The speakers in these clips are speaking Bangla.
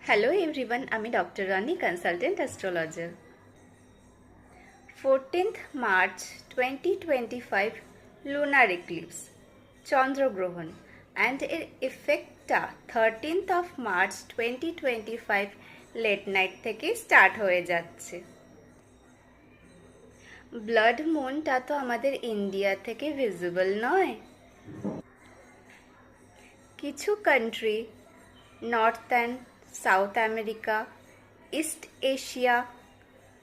হ্যালো এভরিওয়ান, আমি doctor Rani, consultant astrologer. 14th March 2025 lunar eclipse, চন্দ্রগ্রহণ, অ্যান্ড এর ইফেক্টটা 13th of March 2025 late night থেকে স্টার্ট হয়ে যাচ্ছে। ব্লাড মুনটা তো আমাদের ইন্ডিয়া থেকে ভিজিবল নয়। কিছু country, north and south America, east Asia,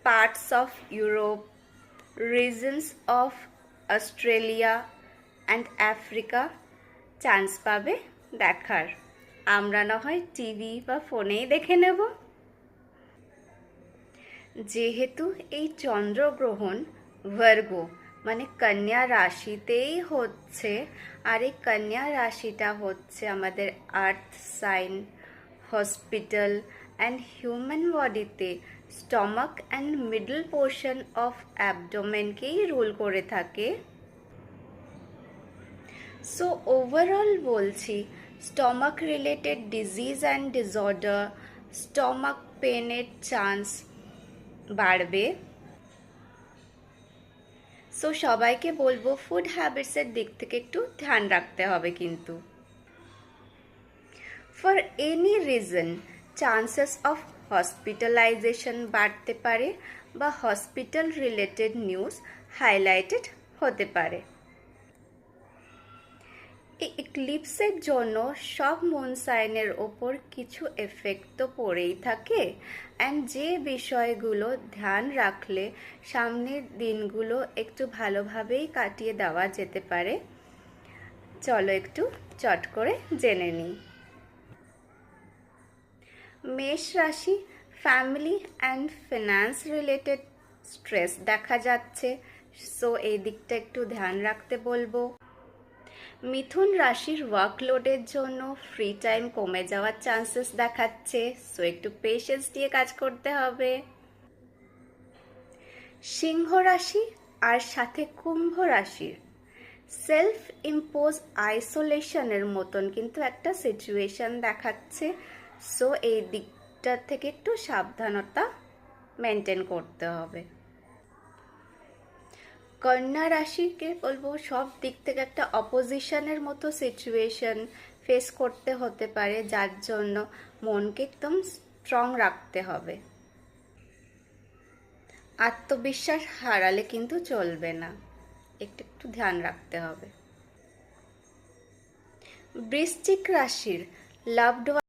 parts of Europe, regions of Australia and Africa chance পাবে দেখার। আমরা না হয় টিভি বা ফোনেই দেখে নেব। যেহেতু এই চন্দ্রগ্রহণ ভার্গো মানে কন্যা রাশিতেই হচ্ছে, আর এই কন্যা রাশিটা হচ্ছে আমাদের earth sign, hospital and human বডিতে stomach and middle portion of অ্যাবডোমেনকেই রুল করে থাকে। সো ওভারঅল বলছি, stomach related disease and disorder, stomach পেনের চান্স বাড়বে। সো সবাইকে বলবো ফুড হ্যাবিটসের দিক থেকে একটু ধ্যান রাখতে হবে কিন্তু। For any reason chances of hospitalisation বাড়তে পারে বা হসপিটাল রিলেটেড নিউজ হাইলাইটেড হতে পারে। এই এক্লিপসের জন্য সব মুন সাইনের ওপর কিছু এফেক্ট তো পড়েই থাকে, অ্যান্ড যে বিষয়গুলো ধ্যান রাখলে সামনের দিনগুলো একটু ভালোভাবেই কাটিয়ে দেওয়া যেতে পারে, চলো একটু চট করে জেনে নিই। মেষ রাশি, family and finance related stress দেখা যাচ্ছে, সো এই দিকটা একটু ধ্যান রাখতে বলবো। মিথুন রাশির ওয়ার্কলোডের জন্য ফ্রি টাইম কমে যাওয়ার চান্সেস দেখাচ্ছে, সো একটু পেশেন্স দিয়ে কাজ করতে হবে। সিংহ রাশি আর সাথে কুম্ভ রাশির সেলফ ইম্পোজ আইসোলেশনের মতন কিন্তু একটা সিচুয়েশন দেখাচ্ছে, সো এই দিকটা থেকে একটু সাবধানতা মেনটেন করতে হবে। কন্যা রাশিকে বলবো সব দিক থেকে একটা অপোজিশনের মতো সিচুয়েশন ফেস করতে হতে পারে, যার জন্য মনকে একদম স্ট্রং রাখতে হবে। আত্মবিশ্বাস হারালে কিন্তু চলবে না, একটু ধ্যান রাখতে হবে। বৃশ্চিক রাশির লাভড